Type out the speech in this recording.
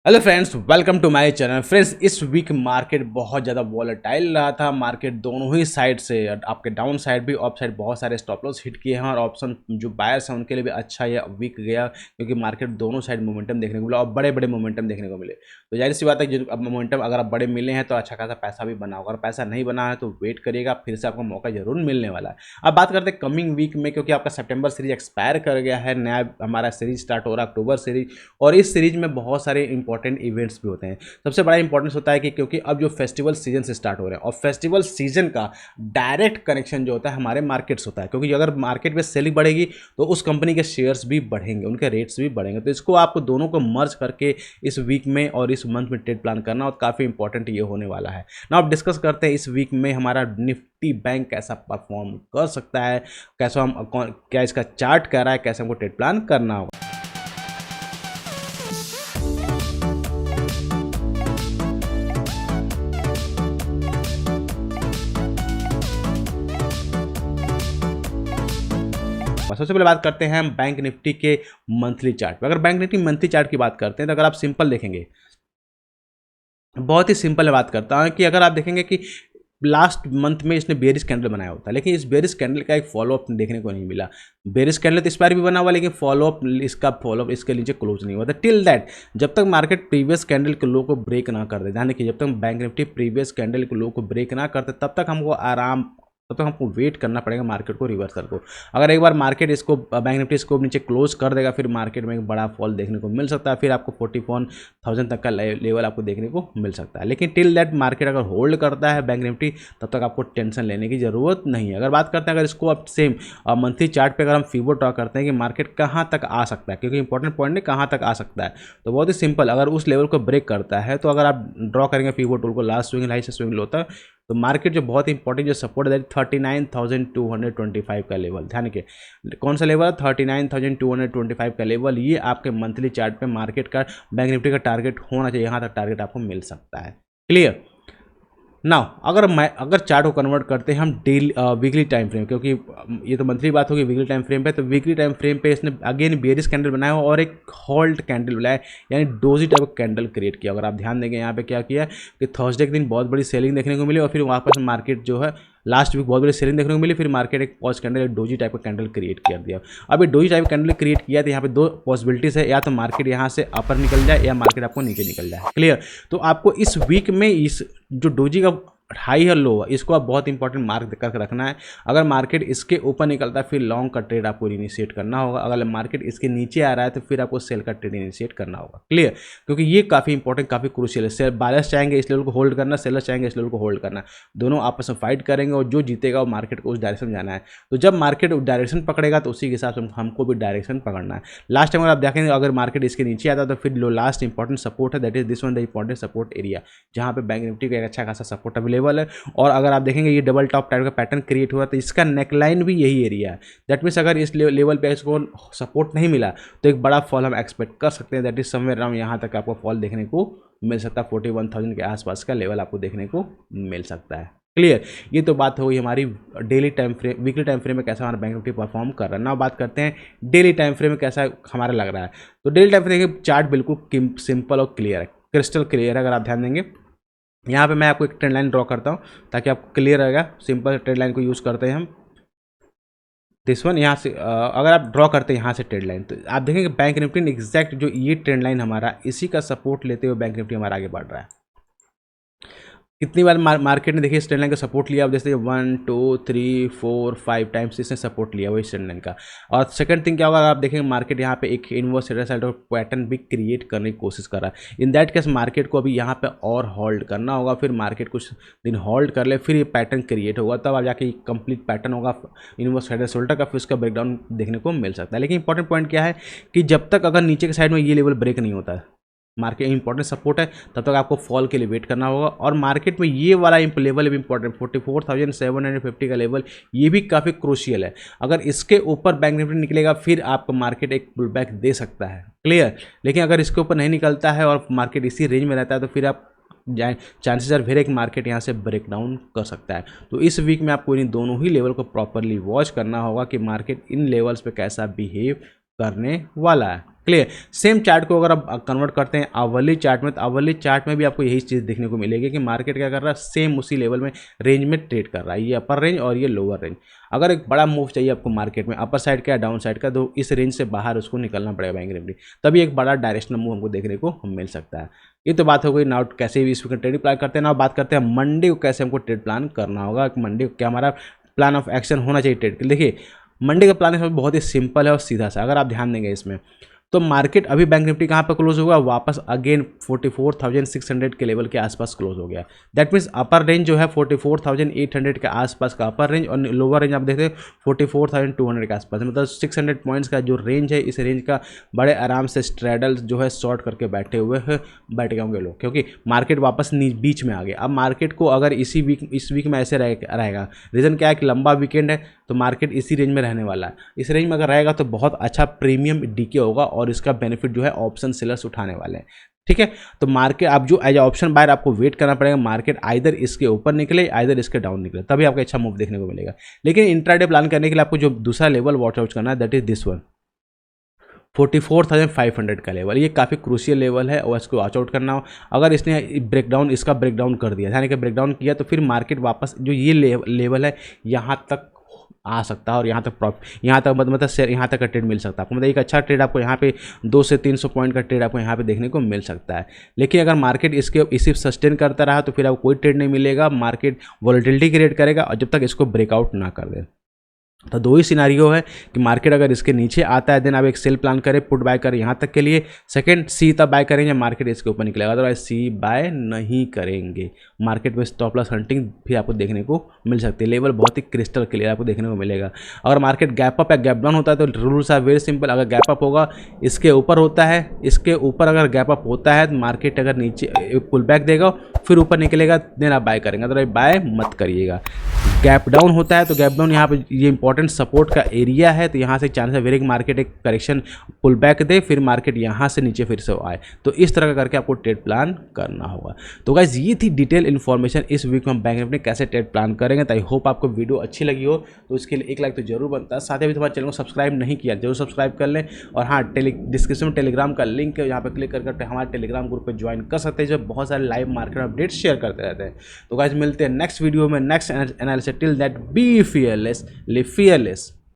Hello friends, welcome to my channel. Friends, इस week market बहुत ज़्यादा वॉलेटाइल रहा था। मार्केट दोनों ही साइड से, आपके डाउन साइड भी अप साइड बहुत सारे स्टॉप लॉस हिट किए हैं और ऑप्शन जो बायर्स हैं उनके लिए भी अच्छा ये वीक गया, क्योंकि मार्केट दोनों साइड मोमेंटम देखने को मिला और बड़े बड़े मोमेंटम देखने को मिले। तो जाहिर सी बात है कि अब मोमेंटम अगर आप बड़े मिले हैं तो अच्छा खासा पैसा भी बना होगा। अगर पैसा नहीं बना है तो वेट करिएगा, फिर से आपको मौका जरूर मिलने वाला है। अब बात करते हैं कमिंग वीक में, क्योंकि आपका सितंबर सीरीज एक्सपायर कर गया है, नया हमारा सीरीज स्टार्ट हो रहा है अक्टूबर सीरीज, और इस सीरीज में बहुत सारे इंपॉर्टेंट इवेंट्स भी होते हैं। सबसे बड़ा इंपॉर्टेंस होता है कि क्योंकि अब जो फेस्टिवल सीजन से स्टार्ट हो रहे हैं और फेस्टिवल सीजन का डायरेक्ट कनेक्शन जो होता है हमारे मार्केट्स होता है, क्योंकि अगर मार्केट में सेलिंग बढ़ेगी तो उस कंपनी के शेयर्स भी बढ़ेंगे, उनके रेट्स भी बढ़ेंगे। तो इसको आपको दोनों को मर्ज करके इस वीक में और इस मंथ में ट्रेड प्लान करना और काफ़ी इंपॉर्टेंट ये होने वाला है ना। अब डिस्कस करते हैं इस वीक में हमारा निफ्टी बैंक कैसा परफॉर्म कर सकता है, कैसा हम क्या इसका चार्ट कह रहा है, कैसे हमको ट्रेड प्लान करना होगा। सबसे पहले बात करते हैं हम बैंक निफ्टी के मंथली चार्ट पर। अगर बैंक निफ्टी मंथली चार्ट की बात करते हैं तो अगर आप सिंपल देखेंगे, बहुत ही सिंपल बात करता हूं कि अगर आप देखेंगे कि लास्ट मंथ में इसने बेरिश कैंडल बनाया होता है, लेकिन इस बेरिश कैंडल का एक फॉलोअप देखने को नहीं मिला। बेरिश कैंडल तो इस बार भी बना हुआ, लेकिन फॉलोअप इसके नीचे क्लोज नहीं हुआ था टिल दैट, जब तक मार्केट प्रीवियस कैंडल के लो को ब्रेक ना कर दे। ध्यान रखिए, जब तक बैंक निफ्टी प्रीवियस कैंडल के लो को ब्रेक ना करते तब तक हमको वेट करना पड़ेगा मार्केट को रिवर्सल को। अगर एक बार मार्केट इसको बैंक निफ्टी इसको नीचे क्लोज कर देगा, फिर मार्केट में एक बड़ा फॉल देखने को मिल सकता है, फिर आपको 44,000 तक का लेवल आपको देखने को मिल सकता है। लेकिन टिल दैट मार्केट अगर होल्ड करता है बैंक निफ्टी, तब तक आपको टेंशन लेने की ज़रूरत नहीं है। अगर बात करते हैं, अगर इसको आप सेम मंथली चार्ट पर अगर हम फीवो ड्रॉ करते हैं कि मार्केट कहाँ तक आ सकता है, क्योंकि इंपॉर्टेंट पॉइंट है कहाँ तक आ सकता है, तो बहुत ही सिंपल, अगर उस लेवल को ब्रेक करता है तो अगर आप ड्रॉ करेंगे फीवो टूल को लास्ट स्विंग हाई से स्विंग लो तक, तो मार्केट जो बहुत इंपॉर्टेंट जो सपोर्ट है 39,225 का लेवल। ध्यान के कौन सा लेवल है, 39,225 का लेवल, ये आपके मंथली चार्ट पे मार्केट का बैंक निफ्टी का टारगेट होना चाहिए। यहाँ तक टारगेट आपको मिल सकता है। क्लियर ना। अगर चार्ट को कन्वर्ट करते हैं हम वीकली टाइम फ्रेम, क्योंकि ये तो मंथली बात होगी, वीकली टाइम फ्रेम पे, तो वीकली टाइम फ्रेम पे इसने अगेन बेरिश कैंडल बनाया हो और एक हॉल्ट कैंडल बनाया, यानी डोजी टाइप का कैंडल क्रिएट किया। अगर आप ध्यान देंगे यहाँ पे क्या किया कि थर्सडे के दिन बहुत बड़ी सेलिंग देखने को मिली और फिर वापस मार्केट जो है लास्ट वीक बहुत बड़ी सेलिंग देखने को मिली, फिर मार्केट एक पॉज कैंडल, एक डोजी टाइप का कैंडल क्रिएट कर दिया। अब ये डोजी टाइप कैंडल क्रिएट किया तो यहाँ पे दो पॉसिबिलिटीज है, या तो मार्केट यहाँ से अपर निकल जाए या मार्केट आपको नीचे निकल जाए। क्लियर। तो आपको इस वीक में इस जो डोजी का हाई है लो है, इसको आप बहुत इंपॉर्टेंट मार्क करके रखना है। अगर मार्केट इसके ऊपर निकलता है फिर लॉन्ग का ट्रेड आपको इनिशिएट करना होगा, अगर मार्केट इसके नीचे आ रहा है तो फिर आपको सेल का ट्रेड इनिशिएट करना होगा। क्लियर। क्योंकि ये काफ़ी इंपॉर्टेंट, काफ़ी क्रूशियल है। बायर्स चाहेंगे इस लेवल को होल्ड करना, सेलर्स चाहेंगे इस लेवल को होल्ड करना, दोनों आपस में फाइट करेंगे और जो जीतेगा वो मार्केट को उस डायरेक्शन में जाना है। तो जब मार्केट डायरेक्शन पकड़ेगा तो उसी के हिसाब से हमको भी डायरेक्शन पकड़ना है। लास्ट टाइम अगर आप देखेंगे, अगर मार्केट इसके नीचे आता तो फिर लास्ट इंपॉर्टेंट सपोर्ट है, that is this one the important support area, जहाँ पे बैंक निफ्टी का एक अच्छा खासा सपोर्ट अवेलेबल है। और अगर आप देखेंगे ये डबल टॉप टाइप का पैटर्न क्रिएट हुआ तो इसका नेकलाइन भी यही एरिया है। दैट मीन्स अगर इस लेवल पे इसको सपोर्ट नहीं मिला तो एक बड़ा फॉल हम एक्सपेक्ट कर सकते हैं। दैट इज समवेयर अराउंड यहाँ तक आपको फॉल देखने को मिल सकता है, 41,000 के आसपास का लेवल आपको देखने को मिल सकता है। क्लियर। ये तो बात हो गई हमारी daily time frame, weekly time frame में कैसा हमारा बैंक निफ्टी परफॉर्म कर रहा है। ना बात करते हैं डेली टाइम फ्रेम में कैसा हमारा लग रहा है। तो डेली टाइम फ्रेम के चार्ट बिल्कुल सिंपल और क्लियर है, क्रिस्टल क्लियर है। अगर आप ध्यान देंगे यहाँ पे मैं आपको एक ट्रेंड लाइन ड्रॉ करता हूँ ताकि आपको क्लियर रहेगा। सिंपल ट्रेंड लाइन को यूज़ करते हैं हम, दिस वन। यहाँ से अगर आप ड्रॉ करते हैं यहाँ से ट्रेंड लाइन, तो आप देखेंगे बैंक निफ्टी ने एग्जैक्ट जो ये ट्रेंड लाइन हमारा, इसी का सपोर्ट लेते हुए बैंक निफ्टी हमारा आगे बढ़ रहा है। कितनी बार मार्केट ने देखिए इस ट्रेंड लाइन का सपोर्ट लिया, अब जैसे 1 2 3 4 5 टाइम्स इसने सपोर्ट लिया वही ट्रेंड लाइन का। और सेकंड थिंग क्या होगा, आप देखेंगे मार्केट यहाँ पे एक इनवर्स साइड पैटर्न भी क्रिएट करने की कोशिश कर रहा है। इन दैट केस मार्केट को अभी यहाँ पे और होल्ड करना होगा, फिर मार्केट कुछ दिन होल्ड कर ले, फिर ये पैटर्न क्रिएट होगा, तब आप जाके कंप्लीट पैटर्न होगा इनवर्स साइड शोल्डर का, फिर उसका ब्रेकडाउन देखने को मिल सकता है। लेकिन इंपॉर्टेंट पॉइंट क्या है कि जब तक अगर नीचे के साइड में ये लेवल ब्रेक नहीं होता है, मार्केट इंपॉर्टेंट सपोर्ट है, तब तक आपको फॉल के लिए वेट करना होगा। और मार्केट में ये वाला लेवल भी इंपॉर्टेंट 44,750 का लेवल, ये भी काफ़ी क्रूशियल है। अगर इसके ऊपर बैंक निफ्टी निकलेगा फिर आपको मार्केट एक पुल बैक दे सकता है। क्लियर। लेकिन अगर इसके ऊपर नहीं निकलता है और मार्केट इसी रेंज में रहता है तो फिर आप जाए चांसेस आर वेरी कि मार्केट यहाँ से ब्रेक डाउन कर सकता है। तो इस वीक में आपको इन दोनों ही लेवल को प्रॉपरली वॉच करना होगा कि मार्केट इन लेवल्स पे कैसा बिहेव करने वाला है। क्लियर। सेम चार्ट को अगर आप कन्वर्ट करते हैं आवली चार्ट में, तो आवली चार्ट में भी आपको यही चीज़ देखने को मिलेगी कि मार्केट क्या कर रहा है, सेम उसी लेवल में रेंज में ट्रेड कर रहा है, ये अपर रेंज और ये लोअर रेंज। अगर एक बड़ा मूव चाहिए आपको मार्केट में अपर साइड का या डाउन साइड का, तो इस रेंज से बाहर उसको निकलना पड़ेगा बैंक निफ्टी, तभी एक बड़ा डायरेक्शनल मूव हमको देखने को मिल सकता है। ये तो बात हो गई नाउ कैसे भी इस वीक ट्रेडिंग प्लान करते हैं। नाउ बात करते हैं मंडे को कैसे हमको ट्रेड प्लान करना होगा, मंडे को क्या हमारा प्लान ऑफ एक्शन होना चाहिए ट्रेड के। देखिए मंडे का प्लान है बहुत ही सिंपल है और सीधा सा, अगर आप ध्यान देंगे इसमें तो मार्केट अभी बैंक निफ्टी कहाँ पर क्लोज होगा, वापस अगेन 44,600 के लेवल के आसपास क्लोज हो गया। दैट मीन्स अपर रेंज जो है 44,800 के आसपास का अपर रेंज, और लोअर रेंज आप देखते हैं 44,200 के आसपास, मतलब 600 पॉइंट्स का जो रेंज है, इस रेंज का बड़े आराम से स्ट्रेडल जो है शॉर्ट करके बैठे गए होंगे लोग, क्योंकि मार्केट वापस बीच में आ गया। अब मार्केट को अगर इस वीक में ऐसे रहेगा, रीज़न क्या है कि लंबा वीकेंड है, तो मार्केट इसी रेंज में रहने वाला है। इस रेंज में अगर रहेगा तो बहुत अच्छा प्रीमियम डीके होगा और इसका बेनिफिट जो है ऑप्शन सेलर्स उठाने वाले हैं, ठीक है। तो मार्केट आप जो एज ऑप्शन बायर आपको वेट करना पड़ेगा, मार्केट आइदर इसके ऊपर निकले आइदर इसके डाउन निकले, तभी आपको अच्छा मूव देखने को मिलेगा। लेकिन इंट्राडे प्लान करने के लिए आपको जो दूसरा लेवल वॉच आउट करना है, दैट इज दिस वन 44,500 का लेवल। ये काफ़ी क्रूशियल लेवल है और इसको वॉच आउट करना हो। अगर इसने इसका ब्रेकडाउन कर दिया, यानी कि ब्रेकडाउन किया, तो फिर मार्केट वापस जो ये लेवल है यहाँ तक आ सकता है और यहाँ तक प्रॉफिट, यहाँ तक मतलब शेयर यहाँ तक का ट्रेड मिल सकता है आपको, मतलब एक अच्छा ट्रेड आपको यहाँ पे 200 से 300 पॉइंट का ट्रेड आपको यहाँ पे देखने को मिल सकता है। लेकिन अगर मार्केट इसी सस्टेन करता रहा तो फिर आपको कोई ट्रेड नहीं मिलेगा, मार्केट वॉलेटिलिटी क्रिएट करेगा और जब तक इसको ब्रेकआउट ना कर दे। तो दो ही सिनारियो है कि मार्केट अगर इसके नीचे आता है देन आप एक सेल प्लान करें, पुट बाय करें यहाँ तक के लिए। सेकंड, सी तब बाय करेंगे मार्केट इसके ऊपर निकलेगा, अदरवाइज सी बाय नहीं करेंगे। मार्केट में स्टॉप लॉस हंटिंग भी आपको देखने को मिल सकती है, लेवल बहुत ही क्रिस्टल क्लियर आपको देखने को मिलेगा। अगर मार्केट गैप अप या गैप डाउन होता है तो रूल्स आर वेरी सिंपल, अगर गैप अप होगा इसके ऊपर होता है, इसके ऊपर अगर गैप अप होता है, मार्केट अगर नीचे पुल बैक देगा फिर ऊपर निकलेगा देन आप बाय करेंगे, अदरवाइज बाय मत करिएगा। गैप डाउन होता है तो गैप डाउन यहाँ पे ये इंपॉर्टेंट सपोर्ट का एरिया है, तो यहाँ से चांस है वेरी मार्केट एक करेक्शन पुल बैक दे, फिर मार्केट यहाँ से नीचे फिर से आए, तो इस तरह का करके आपको ट्रेड प्लान करना होगा। तो गाइज ये थी डिटेल इन्फॉर्मेशन इस वीक में हम बैंक निफ्टी कैसे ट्रेड प्लान करेंगे। तो आई होप आपको वीडियो अच्छी लगी हो, तो उसके लिए एक लाइक तो जरूर बनता है। साथ ही अभी तुम्हारे चैनल को सब्सक्राइब नहीं किया जरूर सब्सक्राइब कर लें, और हाँ डिस्क्रिप्शन में टेलीग्राम का लिंक है, यहाँ पर क्लिक करके हमारे टेलीग्राम ग्रुप पर ज्वाइन कर सकते हैं, जो बहुत सारे लाइव मार्केट अपडेट शेयर करते रहते हैं। तो गाइज मिलते हैं नेक्स्ट वीडियो में next analysis, till that be fearless, live fearless।